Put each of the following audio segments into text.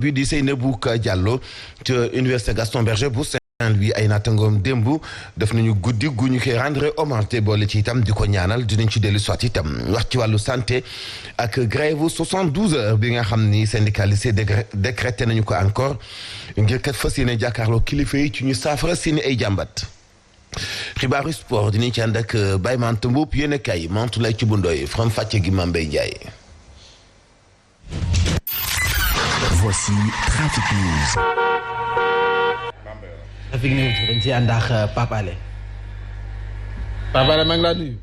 bi di Seynabou Diallo ca université Gaston Berger bu Saint-Louis ay naataangoom démb def nañu guddi gu ñu koy rendre hommage te boole ci itam di ko ñaanal dinañ ci dellu soit itam wax ci wàllu santé ak grève 72 heures bi nga xam ni syndicaliste décrété nañu ko encore ngir kat fas yéene jàkkaarloo kilifa yi ci ñu saafara seeni ay jàmbat. xibaaru sport dinañ ci ànd ak Baye Mante Mboup yéen a kay Mantu lay ci bundooy from fàcce gi Mambay Ndiaye. Voici Trafic News. Trafic News dañ ci ànd ak Pape Alé. Pape Alé maa ngi laa nuyu.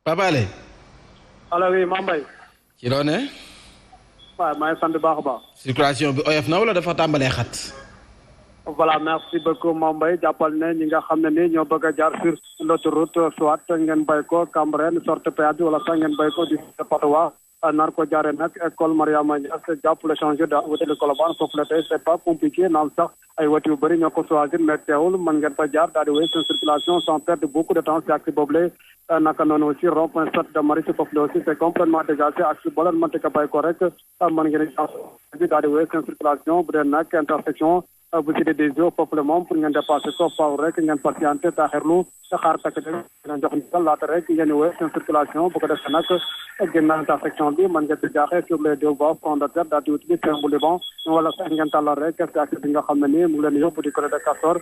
Pape Alé. allo oui Mambay. ci loo ne. waaw maa ngi sant bu baax a baax. circulation bi oyof na wala dafa tàmbalee xat. voilà merci beaucoup Mambay jàppal ne ñi nga xam ne ni ñoo bëgg a jaar sur l'autoroute soit ngeen bay ko Cambérène sortie péage bi wala sax ngeen bay ko di Patte-d'Oie nar ko jaaree nag école Mariama Niass jàpp le changer de wutali Colobane foofu la tey c'est pas compliqué naam sax ay wati yu bëri ñoo ko choisir mais teewul mën ngeen fa jaar daal di wéy seen circulation sans perdre beaucoup de temps si axe boobule naka noonu aussi rond-point de Marie si foofu la aussi c'est complètement dégagé axe boo leen mënti ko bay ko rek mën ngeen bi daal di wéy seen circulation bu dee nag intersection bu cité des eaux foofu la moom pour ngeen dépasser ko faaw rek ngeen patienté taaxirlu xaar takk dina jox ndigal laata rek ngeen wéy seen circulation bu ko defee nag génn intersection bi mën ngeen di jaaxee sur les deux voies front de terre daal di utili seen bu Liban wala sax ngeen tàllal rek si accès bi nga xam ne nii mu ngi leen yóbbu di côté de Castor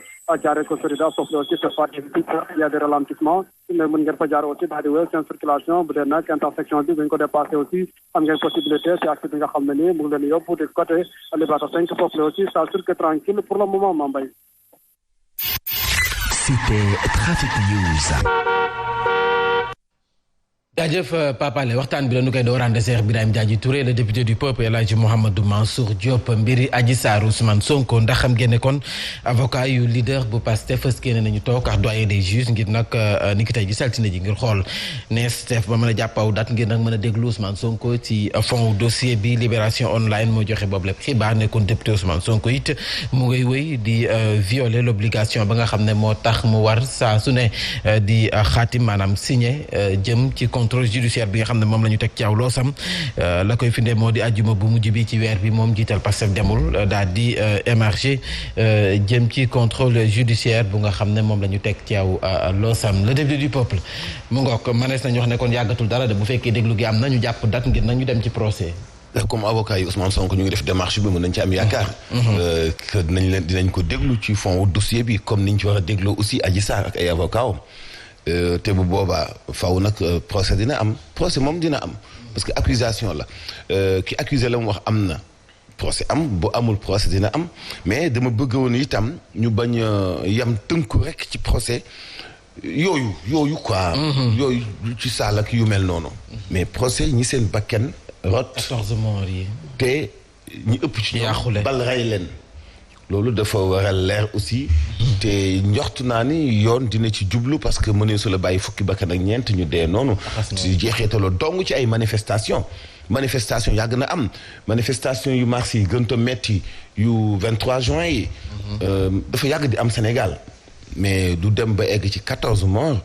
jaaree ko Sorida foofu la aussi c'est pas difficile il y a des ralentissements mais mën ngeen fa jaar aussi daal di wéy seen circulation bu dee nag intersection bi bu ñu ko dépassé aussi am ngeen possibilité si accès bi nga xam ne nii mu ngi leen yóbbu di côté Liberté 5 foofu la aussi ça circule tranquille pour le moment Mambay. C'était Trafic News. jaajëf Pape Alé waxtaan bi la nu koy doorande Cheikh Birahim Diadji Touré le député du peuple El Hadji Mouhamadou Mansour Diop mbiri Adji Sarr Ousmane Sonko ndax xam ngeen ne kon avocat yu leader bu Pastef fës génne nañu toog ak doyen des juges ngir nag ni ki tey ji saltine ji ngir xool nees def ba mën a jàppaw dat ngir nag mën a déglu Ousmane Sonko ci fond dossier bi Libération Online moo joxe boobu lépp xibaar ne kon député Ousmane Sonko it mu ngay wéy di violer l'obligation ba nga xam ne moo tax mu war saa su ne di xaatim maanaam signé jëm ci contrôle judiciaire bi nga xam ne moom la ñu teg ci aw loosam la koy firnde moo di àjjuma bu mujj bi ci weer bi moom jiital Pastef demul daal di émarger jëm ci contrôle judiciaire bu nga xam ne moom la ñu teg ci aw loosam le député du peuple mu ngoog manees nañu wax ne kon yàggatul dara de bu fekkee déglu gi am na ñu jàpp date ngir nañu dem ci procès. comme avocat yi Ousmane Sonko ñu ngi def démarche bi mën nañ ci am yaakaar. que dinañ ko déglu ci fond dossier bi comme niñ ci war a dégloo aussi Adji Sarr ak ay avocat am te bu boobaa faw nag procès dina am procès moom dina am parce que accusation la ki accusé la mu wax am na procès am bu amul procès dina am mais dama bëgg woon itam ñu bañ yam tënku rek ci procès yooyu quoi. yooyu ci saal ak yu mel noonu. mais procès ñi seen bakken rot 14 morts yi. te ñi ëpp ci ñoom bal rey leen. loolu dafa war a leer aussi te njort naa ni yoon dina ci jublu parce que mënee su la bàyyi fukki bakkan ak ñeent ñu dee noonu ci jeexeetaloo dong ci ay manifestation yàgg na am manifestation yu mars yi gën a metti yu 23 juin yi dafa yàgg di am Sénégal mais du dem ba egg ci 14 morts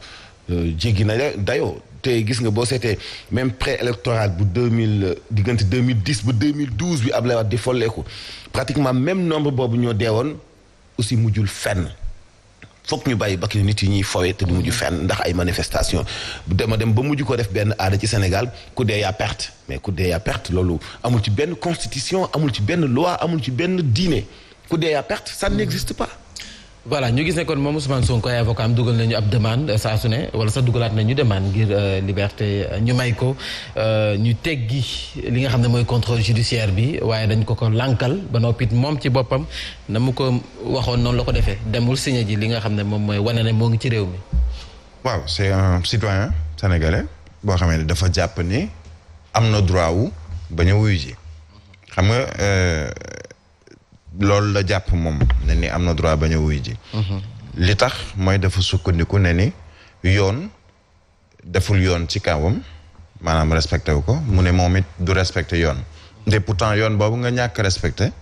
jéggi na dayoo te gis nga boo seetee même préélectoral bu diggante 2010 ba 2012 bi Abdoulaye Wade di folleeku pratiquement même nombre boobu ñoo deewoon aussi mujjul fenn fokk ñu bàyyi bakki nit yi ñuy fowee te du mujj fenn ndax ay manifestation bu dem ba mujj ko def benn aada ci Sénégal ku dee yaa perte mais ku dee yaa perte loolu amul ci benn constitution amul ci benn loi amul ci benn diine ku dee yaa perte ça n'existe pas. voilà ñu gis ne kon moom Ousmane Sonko ay avocat am dugal nañu ab demande saa su ne wala sax dugalaat nañu demande ngir liberté ñu may ko ñu teggi li nga xam ne mooy contrôle judiciaire bi waaye dañ ko lànkal ba noppit moom ci boppam na mu ko waxoon noonu la ko defee demul signé ji li nga xam ne moom mooy wane ne moo ngi ci réew mi. waaw c'est un citoyen sénégalais boo xamee ne dafa jàpp ni am na droit wu bañ a wuyu ji xam nga. loolu la jàpp moom ne ni am na droit bañ a wuy ji li tax mooy dafa sukkandiku ne ni yoon deful yoon ci kawam maanaam respecté wu ko mu ne moom it du respecté yoon te pourtant yoon boobu nga ñàkk respecté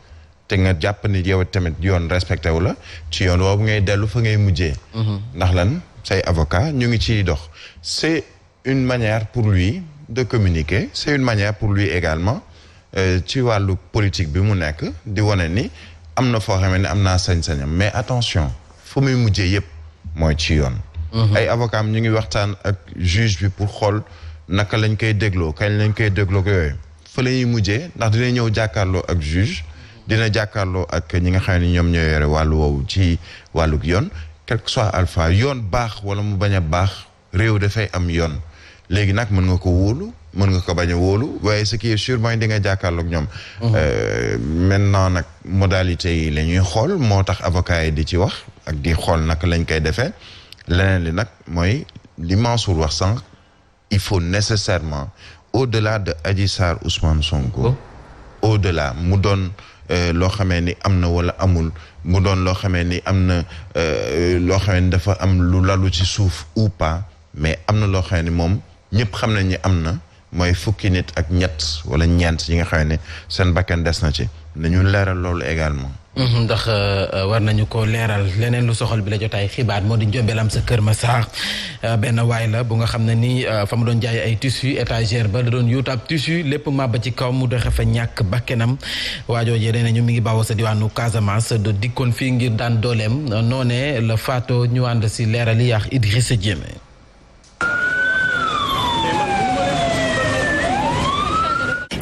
te nga jàpp ni yow tamit yoon respecté wu la ci yoon boobu ngay dellu fa ngay mujjee ndax lan say avocat ñu ngi ciy dox c'est une manière pour lui de communiquer c'est une manière pour lui également ci wàllu politique bi mu nekk di wane ni am na foo xamee ne am naa sañ-sañam mais attention fu muy mujjee yëpp mooy ci yoon. ay avocat ñu ngi waxtaan ak juge bi pour xool naka lañ koy dégloo kañ lañ koy dégloo ko yooyu fa la ñuy mujjee ndax dina ñëw jàkkaarloo ak juge dina jàkkaarloo ak ñi nga xam ne ñoom ñoo yore wàllu woowu ci wàlluk yoon quel que soit alpha yoon baax wala mu bañ a baax réew dafay am yoon léegi nag mën nga ko wóolu mën nga ko bañ a wóolu waaye ce qui est sûr mooy di nga jàkkaarloog ñoom. maintenant nag modalité yi la ñuy xool moo tax avocat yi di ci wax ak di xool naka lañ koy defee leneen li nag mooy li Mansour wax sànq il faut nécessairement au-delà de Adji Sarr Ousmane Sonko. au-delà mu doon loo xamee ni am na wala amul mu doon loo xamee ni am na loo xamee ni dafa am lu lalu ci suuf ou pas mais am na loo xamee ni moom ñëpp xam nañ ni am na mooy fukki nit ak ñett wala ñeent yi nga xam ne seen bakkan des na ci nañu leeral loolu également. ndax war nañu ko leeral leneen lu soxal bi la jotaay xibaar moo di njombeelam sa Kër Massar benn waay la bu nga xam ne ni fa mu doon jaay ay tissu étagère ba da doon yóotu ab tissu lépp màbba ci kaw mu doxe fa ñàkk bakkenam waajoojee nee nañu mi ngi bawoo sa diwaanu Casamance do dikkoon fii ngir daan dooleem noonee la faatoo ñu ànd si leeral yi ak Idrissa Diémé.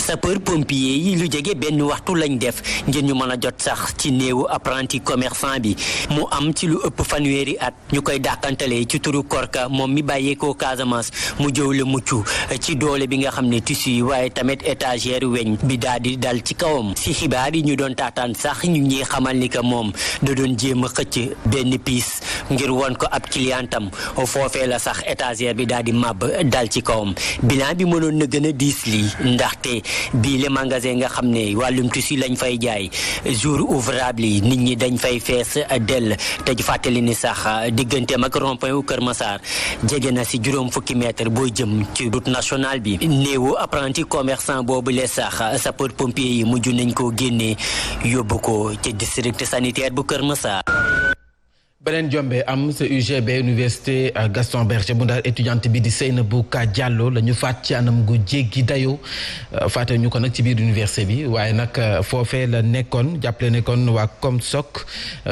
sapeur pompier yi lu jege benn waxtu lañ def ngir ñu mën a jot sax ci néewu apprenti commerçant bi mu am ci lu ëpp fanweeri at ñu koy dàkkantalee ci turu Korka moom mi bàyyeekoo Casamance mu jëw la mucc ci doole bi nga xam ne tissu yi waaye tamit étagère weñ bi daal di dal ci kawam si xibaar yi ñu doon taataan sax ñu ngi xamal ni que moom da doon jéem a xëcc benn piis ngir won ko ab clientam foofee la sax étagère bi daal di màbb dal ci kawam bilan bi mënoon na gën a diis lii ndaxte bii le magasin nga xam ne wàllum tissu lañ fay jaay jour ouvrable yi nit ñi dañ fay fees dell te ju fàttali ni sax digganteem ak rond-point wu Kër Massar jege na si juróom fukki mètre booy jëm ci route nationale bi néewu apprenti commerçant boobu le sax sapeur pompier yi mujj nañ koo génnee yóbbu ko ci district sanitaire bu Kër Massar. beneen jombe am sa UGB université Gaston Berger bu Ndar étudiante bi di Seynabou Ka Diallo la ñu faat ci anam gu jéggi dayoo faate ñu ko nag ci biir université bi waaye nag foofee la nekkoon jàppale nekkoon waa COMSOC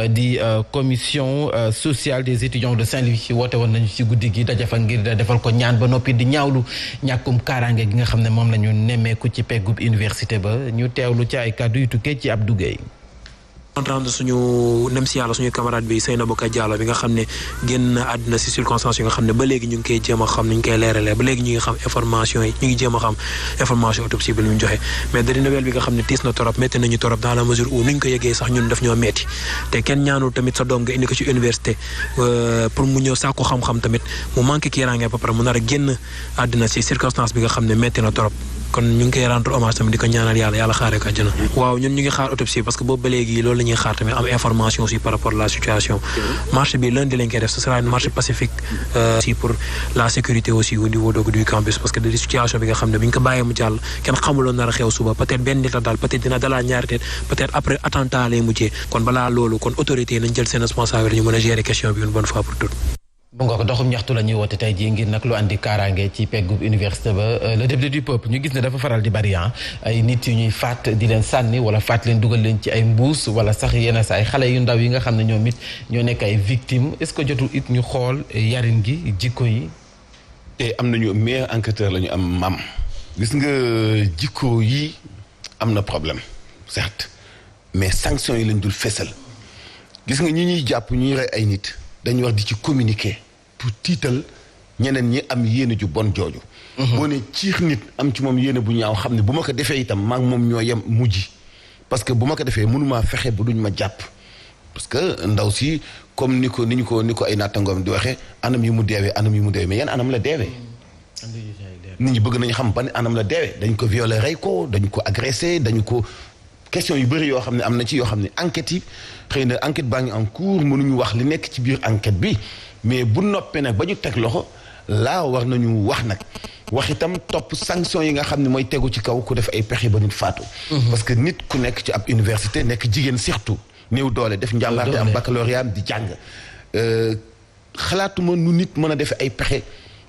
di commission sociale des étudiants de Saint-Louis woote woon nañu ci guddi gi daje fa ngir defal ko ñaan ba noppi di ñaawlu ñàkkum kaaraange gi nga xam ne moom la ñu nemmeeku ci peggub université ba ñu teewlu ci ay kàddu yu tukkee ci Abdou Gueye. kontaan suñu nem si yàlla suñu camarade bi Seynabou Ka Diallo bi nga xam ne génn àddina si circonstances yi nga xam ne ba léegi ñu ngi koy jéem a xam ni ñu koy leeralee ba léegi ñu ngi xam information yi ñu ngi jéem a xam information autopsie bi lu ñu joxe mais da di nouvelle bi nga xam ne tiis na torop métti nañu torop dans la mesure où nuñ ko yëgee sax ñun daf ñoo metti te kenn ñaanul tamit sa doom nga indi ko ci université pour mu ñëw sàkku xam-xam tamit mu manqué kiiraange ba pare mu nar a génn àddina si circonstance bi nga xam ne métti na torop kon ñu ngi koy rendre hommage tamit di ko ñaanal yàlla xaaree ko àjjana waaw ñun ñu ngi xaar autopsie parce que boobu ba léegi loolu la ñuy xaar tamit am information aussi par rapport à la situation marche bi lundi lañ koy def ce sera une marche pacifique aussi pour la sécurité aussi au niveau du campus parce que de situation bi nga xam ne bi ñu ko bàyyee mu jàll kenn xamuloon nar a xew suba peut-être benn nit la daal peut-être dina dalaa ñaari nit peut-être après attentat lay mujjee kon balaa loolu kon autorité yi nañ jël seen responsabilité ñu mën a gérer question bi une bonne fois pour toutes. bu nga ko doxum ñaxtu la ñuy woote tey jii ngir nag lu andi kaaraange ci peggub université ba le député du peuple ñu gis ne dafa faral di bari ay nit yu ñuy faat di leen sànni wala faat leen dugal leen ci ay mbuus wala sax yenn saa ay xale yu ndaw yi nga xam ne ñoom it ñoo nekk ay victimes est-ce que jotul it ñu xool yarin gi jikko yi. te am nañu meilleur enquêteur la ñu am maam gis nga jikko yi am na problème certes mais sanctions yi lañ dul fesal gis nga ñi ñuy jàpp ñuy rey ay nit dañu wax di ci communiquer pour tiital ñeneen ñi am yéene ju bon jooju. boo ne ciix nit am ci moom yéene bu ñaaw xam ne bu ma ko defee itam maa ngi moom ñoo yem mujj parce que bu ma ko defee mënumaa fexe ba duñ ma jàpp parce que ndaw si comme ni ko ay nattangoom di waxee anam yi mu deewee mais yan anam la deewee. nit ñi bëgg nañu xam ban anam la deewee dañ ko violer rey ko dañ ko agressé dañu ko. question yu bëri yoo xam ne am na ci yoo xam ne enquête yi xëy na enquête baa ngi en cours mënuñu wax li nekk ci biir enquête bi mais bu noppee nag ba ñu teg loxo laa war nañu wax nag wax itam topp sanction yi nga xam ne mooy tegu ci kaw ku def ay pexe ba nit faatu. parce que nit ku nekk ci ab université nekk jigéen surtout néew doole def njàmbaarte am baccalauréat di jàng xalaatuma nu nit mën a def ay pexe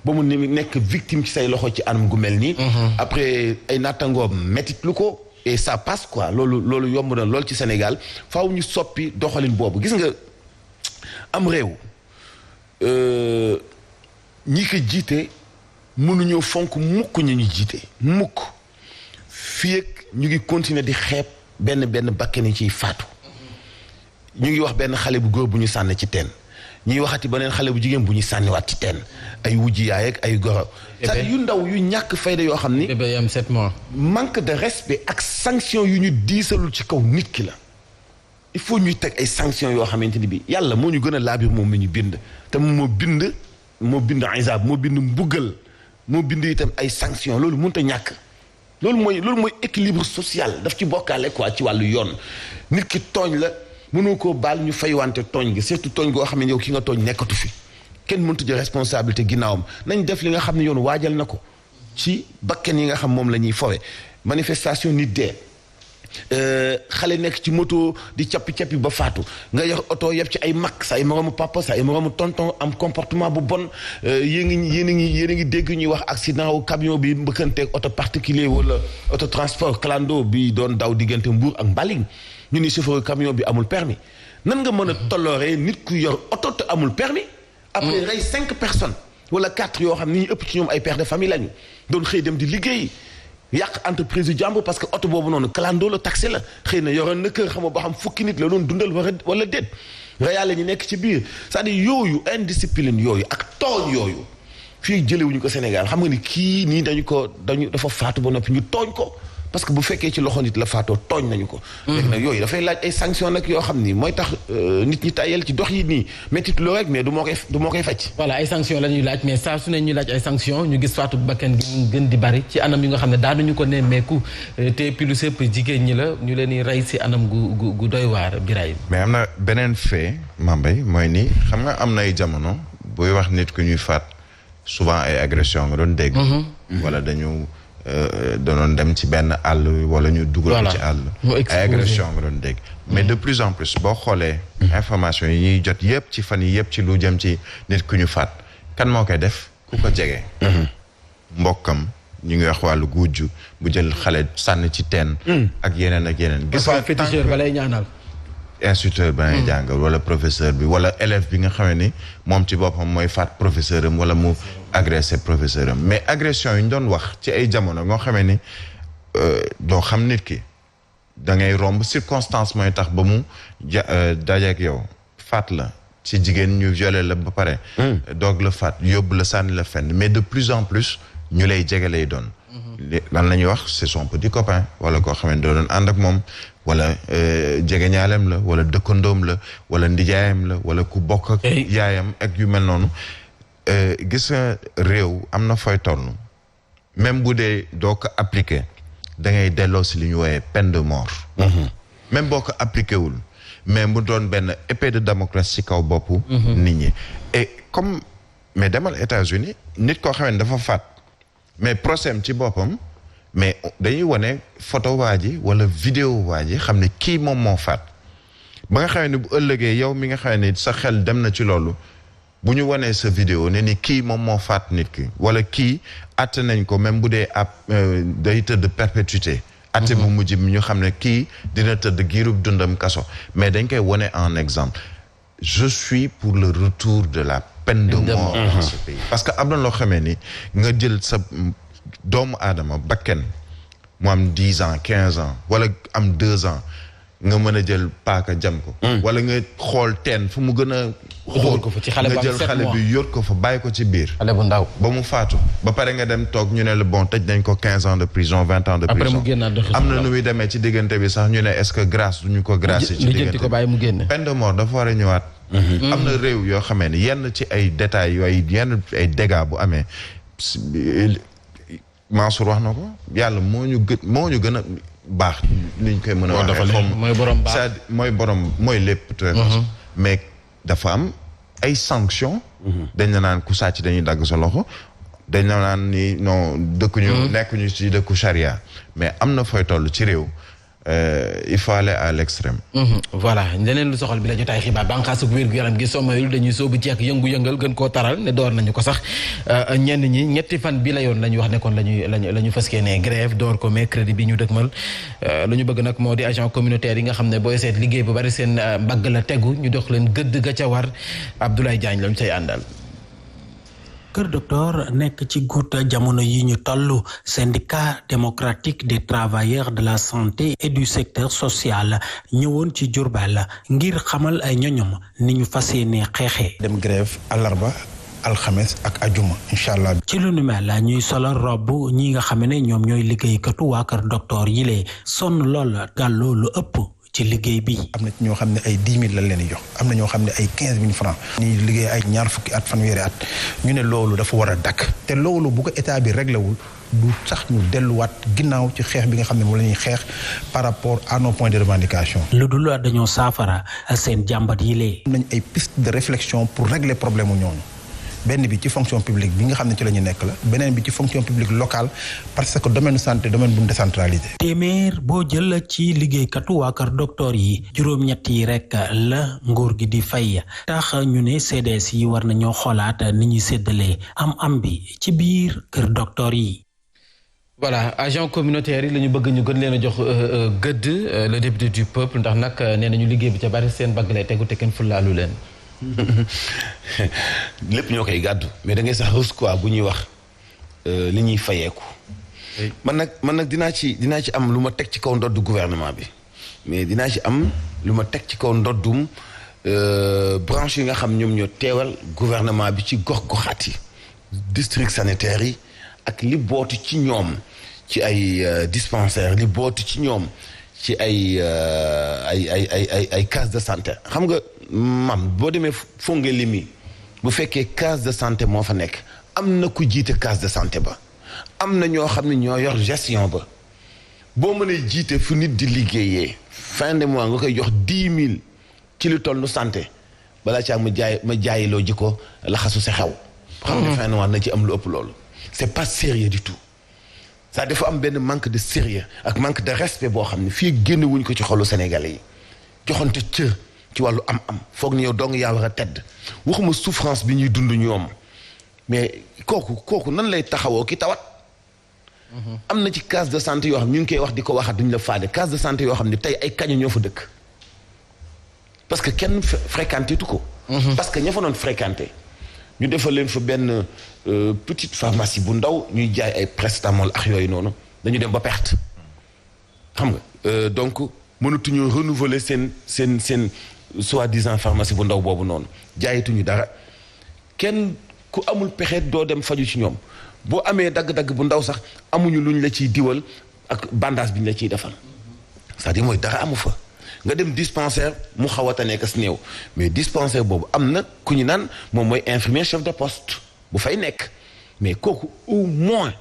ba mu nekk victime ci say loxo ci anam gu mel nii. après ay nattangoom métit lu ko. et ça passe quoi loolu yomb na lool ci Sénégal faaw ñu soppi doxalin boobu gis nga am réew ñi ko jiite mënuñoo fonk mukk ñu jiite mukk fii ak ñu ngi continuer di xeeb benn bakken yi ciy faatu ñu ngi wax benn xale bu góor bu ñu sànni ci teen ñuy waxati beneen xale bu jigéen bu ñu sànniwaat ci teen ay wujji yaay ak ay goro c'est yu ndaw yu ñàkk fayda yoo xam ni bébé am 7 mois manque de respect ak sanction yu ñu diisalul ci kaw nit ki la il faut ñuy teg ay sanctions yoo xamante ni bi yàlla moo ñu gën a laabir moom mi ñu bind te moo bind isaab moo bind mbuggal moo bind itam ay sanctions loolu mënut a ñàkk loolu mooy équilibre social daf ci bokkaale quoi ci wàllu yoon nit ki tooñ la mënoo koo baal ñu fay wante tooñ gi surtout tooñ goo xam ne yow ki nga tooñ nekkatu fi kenn mënut jël responsabilité ginnaawam nañ def li nga xam ne yoon waajal na ko ci bakken yi nga xam moom la ñuy fowe manifestation nit dee xale nekk ci moto di cappi ba faatu nga yor oto yëpp ci ay mag sa ay moroomu papa sa ay moroomu tonton am comportement bu bon yéen a ngi dégg ñuy wax accident wu camion bi mbëkkanteeg oto particulier wala auto transport clando bi doon daw diggante Mbour ak Mbaling ñu ni chauffeur camion bi amul permis nan nga mën a tollooree nit ku yor oto te amul permis après rey 5 personnes wala 4 yoo xam ni ñu ëpp ci ñoom ay pères de famille lañu doon xëy dem di liggéey yàq entreprise yu jàmbur parce que oto boobu noonu clando la taxi la xëy na yoroon na kër xam nga ba xam fukki nit la doon dundal wala déet reyaale ñu nekk ci biir c'est-à-dire yooyu indiscipline yooyu ak tooñ yooyu fii jëlewuñu ko Sénégal xam nga ni kii nii dafa faatu ba noppi ñu tooñ ko parce que bu fekkee ci loxo nit la faatoo tooñ nañu ko léegi nag yooyu dafay laaj ay sanctions nag yoo xam ni mooy tax nit ñi tayel ci dox yi nii métti loo rek mais du moo koy fecc voilà ay sanctions la ñuy laaj mais saa su ne ñuy laaj ay sanctions ñu gis faatu bakkan gi mu gën di bari ci anam yi nga xam ne daanuñu ko nemmeeku te pilu sëpp jigéen ñi la ñu leen di rey si anam gu doy waar Birahim mais am na beneen fait Mambay mooy ni xam nga am na ay jamono buy wax nit ku ñuy faat souvent ay agression nga doon dégg wala dañu danoon dem ci benn àll wala ñu dugal ko ci àll ay agression nga doon dégg mais de plus en plus boo xoolee information yi ñuy jot yëpp ci fan yi yëpp ci lu jëm ci nit ku ñu faat kan moo koy def ku ko jege mbokkam ñu ngi wax wàllu gujju bu jël xale sànni ci teen ak yeneen gis nga féticheur ba lay ñaanal instituteur ba ngay jàngal wala professeur bi wala élève bi nga xamee ni moom ci boppam mooy faat professeur am wala mu agressé professeur am mais agression yi ñu doon wax ci ay jamono nga xamee ni doo xam nit ki da ngay romb circonstance mooy tax ba mu dajeek yow faat la ci jigéen ñu violé la ba pare doog la faat yóbbu la sànni la fenn mais de plus en plus ñu lay jege lay doon lan la ñuy wax c'est son petit copain wala koo xam ne doo doon ànd ak moom wala jege ñaaleem la wala dëkkandoom la wala ndijaayam la wala ku bokk ak yaayam ak yu mel noonu gis nga réew am na fooy toll même bu dee doo ko appliqué da ngay delloo si li ñu wooyee peine de mort même boo ko appliqué wul mais mu doon benn épée de Damoclès ci kaw boppu nit ñi et comme mais demal États-Unis nit koo xam ne dafa faat mais procès ci boppam mais dañuy wane photo waa ji wala vidéo waa ji xam ne kii moom moo faat ba nga xam ne bu ëllëgee yow mi nga xam ne sa xel dem na ci loolu bu ñu wanee sa vidéo ne ni kii moom moo faat nit ki wala kii atte nañ ko même bu dee ab day tëdd perpétuité atte bu mujj bi ñu xam ne kii dina tëdd giirub dundam kaso mais dañ koy wane en exemple je suis pour le retour de la peine de mort dans ce pays parce que am na loo xamee ni nga jël sa doomu aadama bakken mu am 10 ans 15 ans wala am 2 ans nga mën a jël paaka jam ko wala nga xool teen fu mu gën a xool nga jël xale bi yóot ko fa bàyyi ko ci biir xale bu ndaw ba mu faatu ba pare nga dem toog ñu ne la bon tëj nañ ko 15 ans de prison 20 ans de prison am na nu muy demee ci diggante bi sax ñu ne est-ce que grâce duñu ko grâce ci diggante bi peine de mort dafa war a ñëwaat am na réew yoo xamee ne yenn ci ay détails yooyu yenn ay dégâts bu amee Mansour wax na ko yàlla moo ñu gën a baax liñ koy mën a waxee mooy borom baax mooy borom mooy lépp mais dafa am ay sanctions dañ la naan ku sàcc dañuy dagg sa loxo dañ la naan ni non nekkuñu ci dëkku charia mais am na fooy toll ci réew il faut aller à l'extrême. voilà leneen lu soxal bi la jotaay xibaar bànqaasu wér-gu-yaram gi sommayul dañuy sóobu ci ak yëngu-yëngal gën koo taral ne door nañu ko sax ñenn ñi ñetti fan bi la yoon la ñu wax ne kon la ñu fas yéenee grève door ko mercredi bi ñu dëgmal lu ñu bëgg nag moo di agent communautaire yi nga xam ne booy seet liggéey bu bari seen mbagg la tegu ñu dox leen gëdd ga ca war Abdoulaye Diagne lañu say àndal. Kër Docteur nekk ci guut jamono yi ñu toll syndicat démocratique des travailleurs de la santé et du secteur social ñëwoon ci Diourbel ngir xamal ay ñoñom ni ñu fas yéene xeexee. dem grève àllarba alxames ak ajuma incha allah. ci lu nu mel ñuy solo robb ñi nga xam ne ñoom ñooy liggéeykatu waa Kër Docteur yi lee sonn lool gàlloo lu ëpp. ci liggéey bi am na ci ñoo xam ne ay 10 000 lañ leen di jox am na ñoo xam ne ay 15 000 francs ñuy liggéey ay ñaar fukki at fanweeri at ñu ne loolu dafa war a dakk te loolu bu ko état bi réglé wul du sax ñu delluwaat ginnaaw ci xeex bi nga xam ne moom la ñuy xeex par rapport à nos points de revendication. lu dul dañoo saafara seen jàmbat yi lee. am nañ ay piste de réflexion pour régler problème mu ñooñu. benn bi ci fonction publique bi nga xam ne ci la ñu nekk la beneen bi ci fonction publique locale parce que domaine santé domaine bu ñu décentralisé. téeméer boo jël ci liggéeykatu waa Kër Docteur yi juróom-ñett yi rek la nguur gi di fay tax ñu ne CDS yi war nañoo xoolaat ni ñuy séddalee am bi ci biir Kër Docteur yi. voilà agent communautaire yi la ñu bëgg ñu gën leen a jox gëdd le député du peuple ndax nag nee nañu liggéey bi ca bari seen bagg lay tegu te kenn fulaalu leen. lépp ñoo koy gàddu mais da ngay sax rus quoi bu ñuy wax li ñuy fayeeku man nag dinaa ci am lu ma teg ci kaw ndoddu gouvernement bi mais dinaa ci am lu ma teg ci kaw ndoddum branche yi nga xam ñoom ñoo teewal gouvernement bi ci gox-goxaat yi district sanitaire yi ak li bootu ci ñoom ci ay dispensaire li bootu ci ñoom ci ay case de santé xam nga mam boo demee fonge limi bu fekkee case de santé moo fa nekk am na ku jiite case de santé ba am na ñoo xam ne ñoo yor gestion ba boo mënee jiite fu nit di liggéeyee fin de mois nga koy jox 10 000 ci lu toll nu santé balaa caa ma jaayiloo ji ko laxasu sa xew xam ne fin de mois na ci am lu ëpp loolu c'est pas sérieux du tout ça dafa am benn manque de sérieux ak manque de respect boo xam ne fii génn wuñ ko ci xolu Sénégalais yi joxante cër ci wàllu am foog ni yow dong yaa war a tedd waxuma souffrance bi ñuy dund ñoom mais kooku nan lay taxawoo ki tawat. am na ci case de santé yoo xam ñu ngi koy wax di ko waxat duñu la faale case de santé yoo xam ne tey ay kañu ñoo fa dëkk parce que kenn fréquenté tu ko. parce que ña fa doon fréquenté ñu defal leen fa benn petite pharmacie bu ndaw ñuy jaay ay prestamol ak yooyu noonu dañu dem ba perte xam nga donc mënatuñu renouveler seen soi-disant pharmacie bu ndaw boobu noonu jaayituñu dara kenn ku amul pexe doo dem faju ci ñoom boo amee dagg-dagg bu ndaw sax amuñu luñ la ciy diwal ak bandage bi ñu la ciy defal c'est-à-dire mooy dara amu fa nga dem dispensaire mu xaw a tane kas néew mais dispensaire boobu am na ku ñu naan moom mooy infirmier chef de poste bu fay nekk mais kooku au moins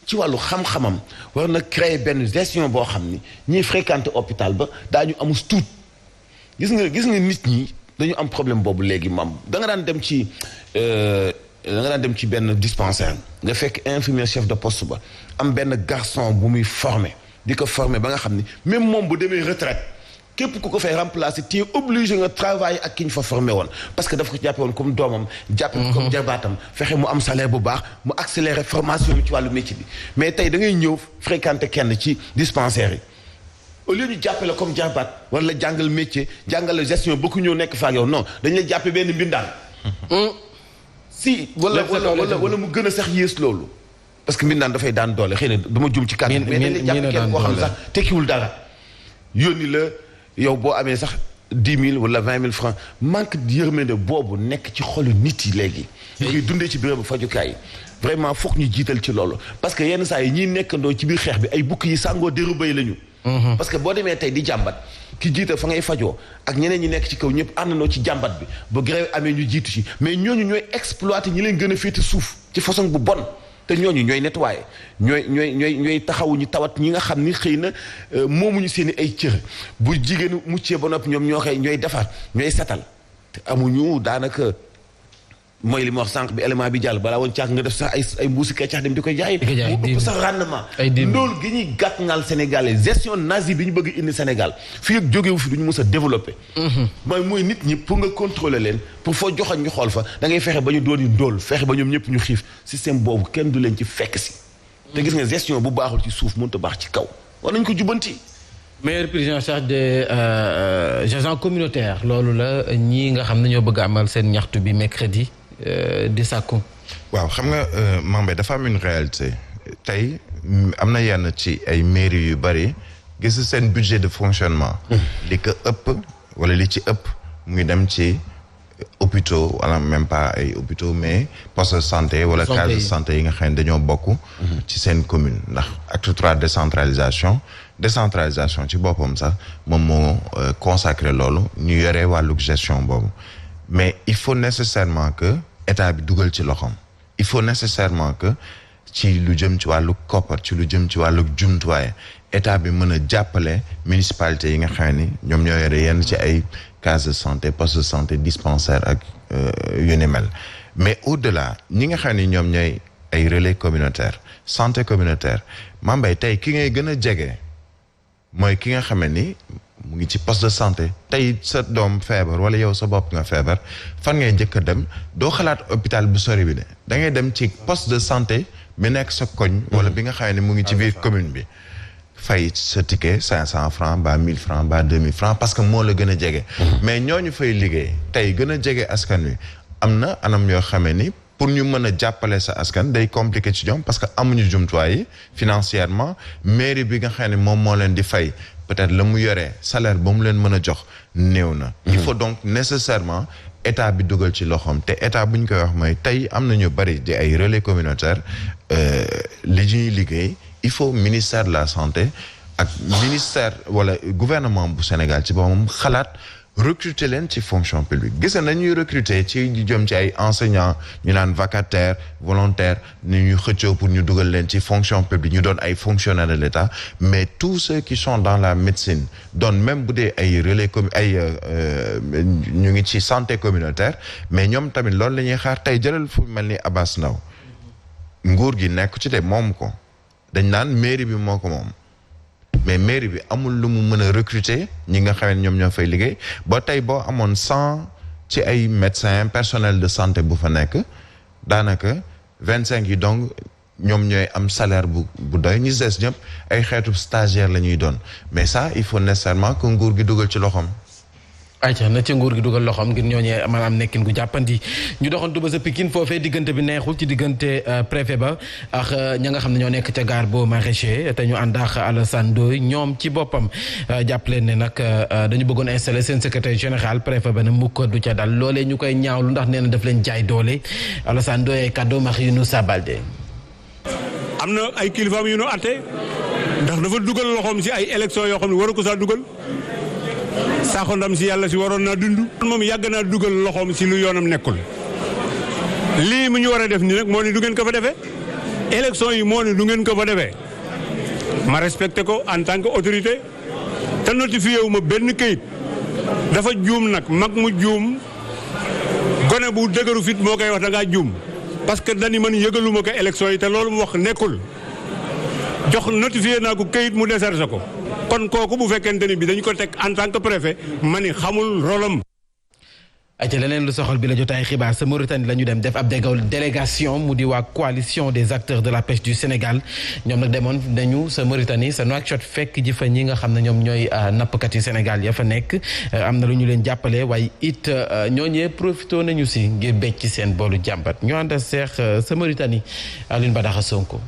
ci wàllu xam-xamam war na créer benn gestion boo xam ni ñiy fréquenter hôpital ba daañu amus tuut gis nga nit ñi dañu am problème boobu léegi mam da nga daan dem ci benn dispensaire nga fekk infirmier chef de poste ba am benn garçon bu muy former di ko former ba nga xam ni même moom bu demee retraite képp ku ko fay remplacer tu es obligé nga travailler ak ki ñu fa formé woon parce que dafa ko jàppe woon comme doomam jàppe ko comme jarbaatam fexe mu am salaire bu baax mu accélérer formation bi ci wàllu métier bi mais tey da ngay ñëw fréquenter kenn ci dispensaire yi au lieu ñu jàppe la comme jarbaat wala la jàngal métier jàngal la gestion bokku ñëw nekk fa ak yow non dañu la jàppe benn mbindaan si wala mu gën a sax yées loolu parce que mbindaan dafay daan doole xëy na dama jum ci kàddu mais dañ la jàppe kenn koo xam ne sax tekkiwul dara yónni la yow boo amee sax 10 000 wala 20 000 francs manque yërmande boobu nekk ci xolu nit yi léegi ñu koy dundee ci bérébu fajukaay yi vraiment foog ñu jiital ci loolu parce que yenn saa yi ñiy nekkandoo ci biir xeex bi ay bukk yi sàngoo dérubéy lañu parce que boo demee tey di jàmbat ki jiite fa ngay fajoo ak ñeneen ñi nekk ci kaw ñëpp àndandoo ci jàmbat bi ba grève amee ñu jiitu ci mais ñooñu ñooy exploité ñi leen gën a féete suuf ci façon bu bon te ñooñu ñooy nettoyé ñooy taxawuñu tawat ñi nga xam ni xëy na moomuñu seen i ay cër bu jigéenu muccee ba noppi ñoom ñooy defar ñooy setal te amuñu daanaka mooy li ma wax sànq bi élément bi jàll balaa woon caag nga def sax ay mbuusi keccax dem di koy jaay mu ëpp sax rendement ndóol gi ñuy gàttangal Sénégalais gestion nazie bi ñu bëgg indi Sénégal fii ak jógewu fi du ñu mës a développé mooy nit ñi pour nga contrôler leen pour foo joxañ ñu xool fa da ngay fexe ba ñu doon yi ndóol fexe ba ñoom ñëpp ñu xiif système boobu kenn du leen ci fekk si te gis nga gestion bu baaxul ci suuf mënut a baax ci kaw war nañ ko jubanti meilleure prise en charge des agents communautaires loolu la ñii nga xam ne ñoo bëgg amal seen ñaxtu bi mercredi di sàkku waaw xam nga Mambé dafa am une réalité tey am na yenn ci ay mairie yu bari gis seen budget de fonctionnement li ko ëpp wala li ci ëpp mu ngi dem ci hôpitaux wala même pas ay hôpitaux mais poste de santé wala case de santé yi nga xam ne dañoo bokk ci seen commune ndax acte 3 décentralisation ci boppam sax moom moo consacré loolu ñu yore wàllug gestion boobu mais il faut nécessairement que état bi dugal ci loxoom il faut nécessairement que ci lu jëm ci wàllu koppar ci lu jëm ci wàllu jumtuwaay état bi mën a jàppale municipalité yi nga xam ni ñoom ñoo yore yenn ci ay case de santé poste de santé dispensaire ak yu ni mel mais au-delà ñi nga xam ni ñoom ñooy ay relais communautaire santé communautaire Mambay tey ki ngay gën a jege mooy ki nga xam ni mu ngi ci poste de santé tey sa doom feebar wala yow sa bopp nga feebar fan ngay njëkk a dem doo xalaat hôpital bu sori bi de da ngay dem ci poste de santé bi nekk sa koñ wala bi nga xam ne mu ngi ci biir commune bi fay sa ticket 500 francs ba 1000 francs ba 2000 francs parce que moo la gën a jege mais ñooñu fay liggéey tey gën a jege askan wi am na anam yoo xamee ni pour ñu mën a jàppale sa askan day compliqué ci ñoom parce que amuñu jumtuwaay yi financièrement mairie bi nga xam ne moom moo leen di fay peut-être la mu yoree salaire ba mu leen mën a jox néew na il faut donc nécessairement état bi dugal ci loxoom te état bu ñu koy wax mooy tey am na ñu bari di ay relais communautaire li ñuy liggéey il faut ministère de la santé ak ministère wala gouvernement bu Sénégal ci boppam xalaat recruter leen ci fonction publique gis nañuy recruter ci jëm ci ay enseignants ñu naan vacataires volontaires ni ñu xëccoo pour ñu dugal leen ci fonction publique ñu doon ay fonctionnaires de l'État mais tous ceux qui sont dans la médecine doon même bu dee ay relais comme ay ñu ngi ci santé communautaire mais ñoom tamit loolu la ñuy xaar tey jëlal fu mel ni Abass Ndao nguur gi nekk ci te moom ko dañ naan mairie bi moo ko moom mais mairie bi amul lu mu mën a recruter ñi nga xam ne ñoom ñoo fay liggéey ba tey boo amoon 100 ci ay médecins personnel de santé bu fa nekk daanaka 25 yi donc ñoom ñooy am salaire bu doy ñi des ñëpp ay xeetu stagiaire la ñuy doon mais ça il faut nécessairement que nguur gi dugal ci loxoom. ayca na ci nguur gi dugal loxoom ngir ñooñee maanaam nekkin gu jàppandi ñu doxantu ba sa Pikine foofee diggante bi neexul ci diggante préfet ba ak ña nga xam ne ñoo nekk ca gare boo maraîcher te ñu ànd ak Alassane Ndoye ñoom ci boppam jàppale ne nag dañu bëggoon installer seen secrétaire général préfet ba ne mukk du ca dal loolee ñu koy ñaawlu ndax nee na daf leen jaay doole Alassane Ndoye kàddu Mariounou Balde. am na ay kilifaam yu ñu àtte ndax dafa dugal loxoom si ay élections yoo xam ne waru ko saa dugal. saako ndam si yàlla si waroon naa dund. moom yàgg naa dugal loxoom si lu yoonam nekkul lii mu ñu war a def nii nag moo ne du ngeen ko fa defee élection yi moo ne du ngeen ko fa defee ma respecté ko en tant que autorité te notifié wu ma benn këyit dafa juum nag mag mu juum gone bu dëgëru fit moo koy wax da ngaa juum parce que dañu man yëgaluma ko élection yi te loolu mu wax nekkul jox notifié naa ko këyit mu déchargé ko. kon kooku bu fekkente ni bi dañu ko teg en tant que préfet ma ni xamul rolam. ayca leneen lu soxal bi la jotaay xibaar sa Mauritanie la ñu dem def ab délégation mu di waa coalition des acteurs de la pêche du Sénégal ñoom nag demoon nañu sa Mauritanie sa Nouakchott fekk ji fa ñi nga xam ne ñoom ñooy nappkat yi Sénégal ya fa nekk am na lu ñu leen jàppale waaye it ñooñee profité nañu si ngir becc ci seen boolu jàmbat ñu ànd seex sa Mauritanie Alioune Badara Sonko.